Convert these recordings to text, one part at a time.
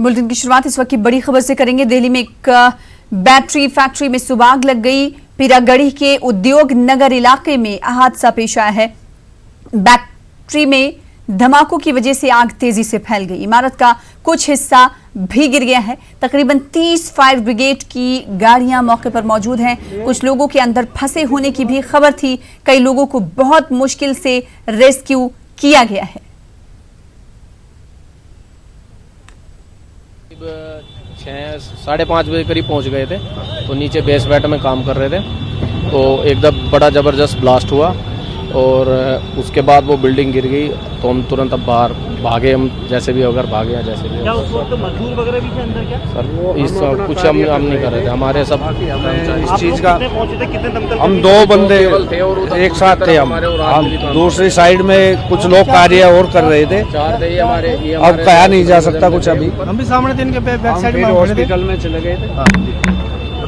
Bulletin की शुरुआत इस वक्त की बड़ी खबर से करेंगे। दिल्ली में एक बैटरी फैक्ट्री में सुबह आग लग गई। पीरागढ़ी के उद्योग नगर इलाके में हादसा पेश आया है। बैटरी में धमाकों की वजह से आग तेजी से फैल गई। इमारत का कुछ हिस्सा भी गिर गया है। तकरीबन 30 फायर ब्रिगेड की गाड़ियां मौके पर मौजूद हैं। कुछ लोगों के अंदर फंसे होने की भी खबर थी। कई लोगों को बहुत मुश्किल से रेस्क्यू किया गया है। 5:30 बजे करीब पहुंच गए थे, तो नीचे बेसमेंट में काम कर रहे थे, तो एकदम बड़ा ज़बरदस्त ब्लास्ट हुआ और उसके बाद वो बिल्डिंग गिर गई। तो हम तुरंत अब बाहर भागे, हम जैसे भी अगर भागे या जैसे भी। क्या उस वक्त मजदूर वगैरह भी थे अंदर क्या? सर इस कुछ हम नहीं कर रहे थे, हमारे सब इस चीज़ का कितने दमकल हम 2 बंदे एक साथ थे। हम दूसरी साइड में कुछ लोग कार्य और कर रहे थे। 4 थे हमारे। अब कहा नहीं जा सकता कुछ अभी। हम भी सामने थे, इनके बैक साइड में हॉस्पिटल में चले गए थे।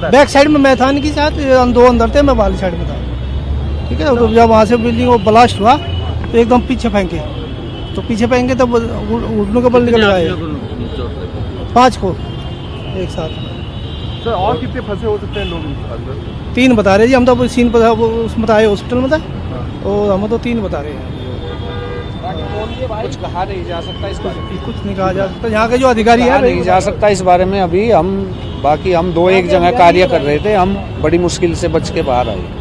बैक साइड में मैं था, इनकी साथ 2 अंदर थे, मैं बाहरी साइड में था। ठीक है, तो जब वहाँ से बिल्डिंग वो ब्लास्ट हुआ तो एकदम पीछे फेंके, तो उठने के बल निकल आए 5 को एक साथ। सर और कितने फंसे हो सकते हैं लोग अंदर? 3 बता रहे जी, हम तो सीन पर उसमें आए हॉस्पिटल में था, और हम तो 3 बता रहे हैं। कुछ कहा नहीं जा सकता इस बारे में, कुछ नहीं कहा जा सकता। यहाँ के जो अधिकारी है नहीं जा सकता इस बारे में अभी। हम 2-1 जगह कार्य कर रहे थे, हम बड़ी मुश्किल से बच के बाहर आए।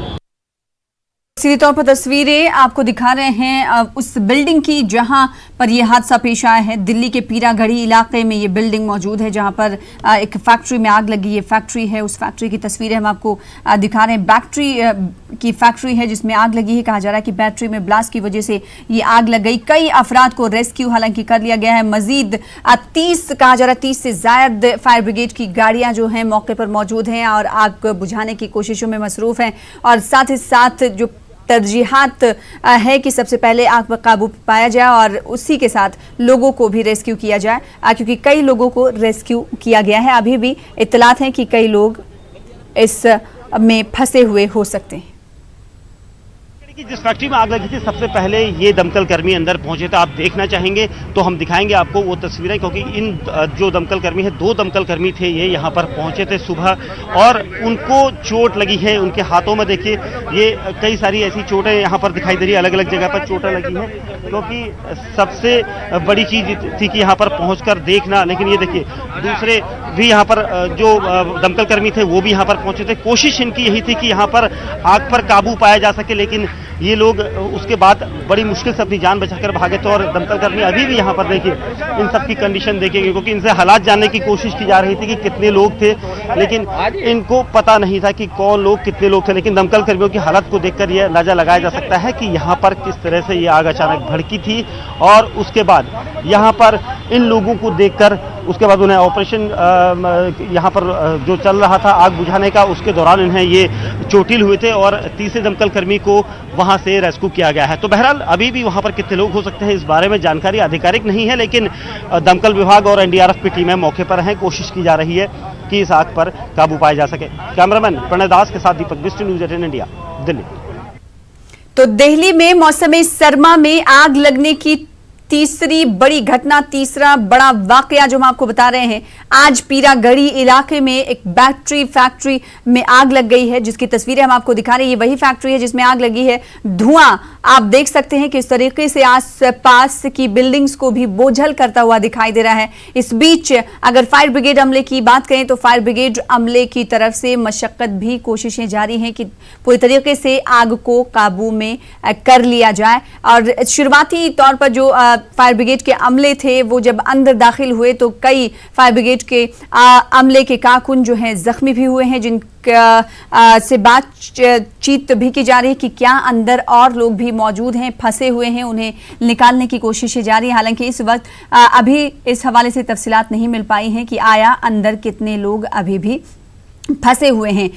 सीधे तौर पर तस्वीरें आपको दिखा रहे हैं उस बिल्डिंग की जहां पर यह हादसा पेश आया है। दिल्ली के पीरागढ़ी इलाके में ये बिल्डिंग मौजूद है जहां पर एक फैक्ट्री में आग लगी। ये फैक्ट्री है, उस फैक्ट्री की तस्वीरें हम आपको दिखा रहे हैं। बैटरी की फैक्ट्री है जिसमें आग लगी है। कहा जा रहा है कि बैटरी में ब्लास्ट की वजह से ये आग लग गई। कई अफराद को रेस्क्यू हालांकि कर लिया गया है। मजीद 30 कहा जा रहा है 30 से ज्यादा फायर ब्रिगेड की गाड़ियां जो हैं मौके पर मौजूद हैं और आग बुझाने की कोशिशों में मसरूफ हैं। और साथ ही साथ जो तरजीहात है कि सबसे पहले आग पर काबू पाया जाए और उसी के साथ लोगों को भी रेस्क्यू किया जाए, क्योंकि कई लोगों को रेस्क्यू किया गया है। अभी भी इत्तलात हैं कि कई लोग इस में फंसे हुए हो सकते हैं। जिस फैक्ट्री में आग लगी थी सबसे पहले ये दमकल कर्मी अंदर पहुंचे थे। आप देखना चाहेंगे तो हम दिखाएंगे आपको वो तस्वीरें, क्योंकि इन जो दमकल कर्मी है 2 दमकल कर्मी थे, ये यहाँ पर पहुंचे थे सुबह और उनको चोट लगी है। उनके हाथों में देखिए ये कई सारी ऐसी चोटें यहाँ पर दिखाई दे रही है, अलग अलग जगह पर चोटें लगी हैं। क्योंकि सबसे बड़ी चीज थी कि यहाँ पर पहुँच देखना, लेकिन ये देखिए दूसरे भी यहाँ पर जो दमकल कर्मी थे वो भी यहाँ पर पहुंचे थे। कोशिश इनकी यही थी कि यहाँ पर आग पर काबू पाया जा सके, लेकिन ये लोग उसके बाद बड़ी मुश्किल से अपनी जान बचाकर भागे थे। और दमकल कर्मी अभी भी यहाँ पर देखिए इन सब की कंडीशन देखेंगे, क्योंकि इनसे हालात जानने की कोशिश की जा रही थी कि कितने लोग थे, लेकिन इनको पता नहीं था कि कौन लोग कितने लोग थे। लेकिन दमकल कर्मियों की हालत को देखकर यह अंदाजा लगाया जा सकता है कि यहाँ पर किस तरह से ये आग अचानक भड़की थी। और उसके बाद यहाँ पर इन लोगों को देखकर उसके बाद उन्हें ऑपरेशन यहाँ पर जो चल रहा था आग बुझाने का, उसके दौरान इन्हें ये चोटिल हुए थे और तीसरे दमकल कर्मी को वहां से रेस्क्यू किया गया है। तो बहरहाल अभी भी वहां पर कितने लोग हो सकते हैं इस बारे में जानकारी आधिकारिक नहीं है, लेकिन दमकल विभाग और एनडीआरएफ की टीमें मौके पर हैं। कोशिश की जा रही है कि इस आग पर काबू पाया जा सके। कैमरामैन प्रणय दास के साथ दीपक बिष्ट, न्यूज़ 18 इंडिया, दिल्ली। तो दिल्ली में मौसम सरमा में आग लगने की तीसरी बड़ी घटना, तीसरा बड़ा वाकया जो हम आपको बता रहे हैं। आज पीरागढ़ी इलाके में एक बैटरी फैक्ट्री में आग लग गई है, जिसकी तस्वीरें हम आपको दिखा रहे हैं। ये वही फैक्ट्री है जिसमें आग लगी है। धुआं आप देख सकते हैं कि इस तरीके से आसपास की बिल्डिंग्स को भी बोझल करता हुआ दिखाई दे रहा है। इस बीच अगर फायर ब्रिगेड अमले की बात करें तो फायर ब्रिगेड अमले की तरफ से मशक्कत भी कोशिशें जारी हैं कि पूरी तरीके से आग को काबू में कर लिया जाए। और शुरुआती तौर पर जो फायर ब्रिगेड के अमले थे वो जब अंदर दाखिल हुए तो कई फायर ब्रिगेड के अमले के कारकुन जो हैं जख्मी भी हुए हैं, जिन से बातचीत भी की जा रही है कि क्या अंदर और लोग भी मौजूद हैं, फंसे हुए हैं, उन्हें निकालने की कोशिशें जारी है। हालांकि इस वक्त अभी इस हवाले से तफसीलात नहीं मिल पाई हैं कि आया अंदर कितने लोग अभी भी फंसे हुए हैं।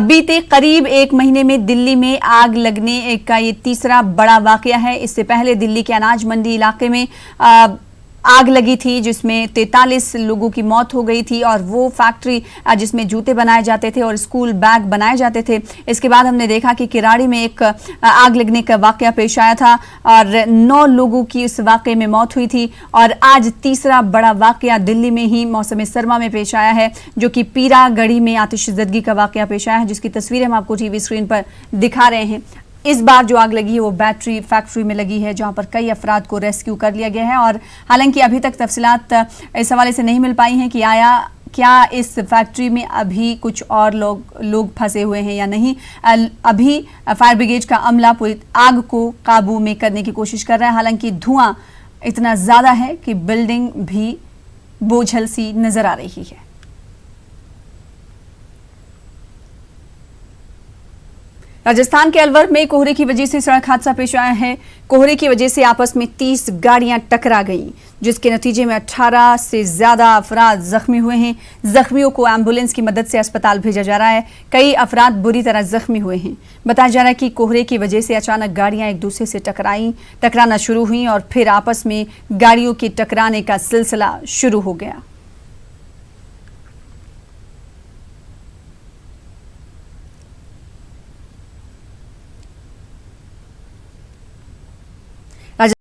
बीते करीब 1 महीने में दिल्ली में आग लगने का ये तीसरा बड़ा वाकया है। इससे पहले दिल्ली के अनाज मंडी इलाके में आग लगी थी जिसमें 43 लोगों की मौत हो गई थी और वो फैक्ट्री जिसमें जूते बनाए जाते थे और स्कूल बैग बनाए जाते थे। इसके बाद हमने देखा कि किराड़ी में एक आग लगने का वाकया पेश आया था और 9 लोगों की इस वाकये में मौत हुई थी। और आज तीसरा बड़ा वाकया दिल्ली में ही मौसम सरमा में पेश आया है, जो कि पीरागढ़ी में आतिशज़दगी का वाकया पेश आया है, जिसकी तस्वीरें हम आपको टीवी स्क्रीन पर दिखा रहे हैं। इस बार जो आग लगी है वो बैटरी फैक्ट्री में लगी है, जहां पर कई अफराद को रेस्क्यू कर लिया गया है। और हालांकि अभी तक तफसीलात इस हवाले से नहीं मिल पाई हैं कि क्या इस फैक्ट्री में अभी कुछ और लोग फंसे हुए हैं या नहीं। अभी फायर ब्रिगेड का अमला पूरी आग को काबू में करने की कोशिश कर रहा है। हालांकि धुआं इतना ज्यादा है कि बिल्डिंग भी बोझल सी नजर आ रही है। राजस्थान के अलवर में कोहरे की वजह से सड़क हादसा पेश आया है। कोहरे की वजह से आपस में 30 गाड़ियां टकरा गईं, जिसके नतीजे में 18 से ज्यादा अफराद जख्मी हुए हैं। जख्मियों को एम्बुलेंस की मदद से अस्पताल भेजा जा रहा है। कई अफराद बुरी तरह जख्मी हुए हैं। बताया जा रहा है कि कोहरे की वजह से अचानक गाड़ियां एक दूसरे से टकराना शुरू हुई और फिर आपस में गाड़ियों के टकराने का सिलसिला शुरू हो गया।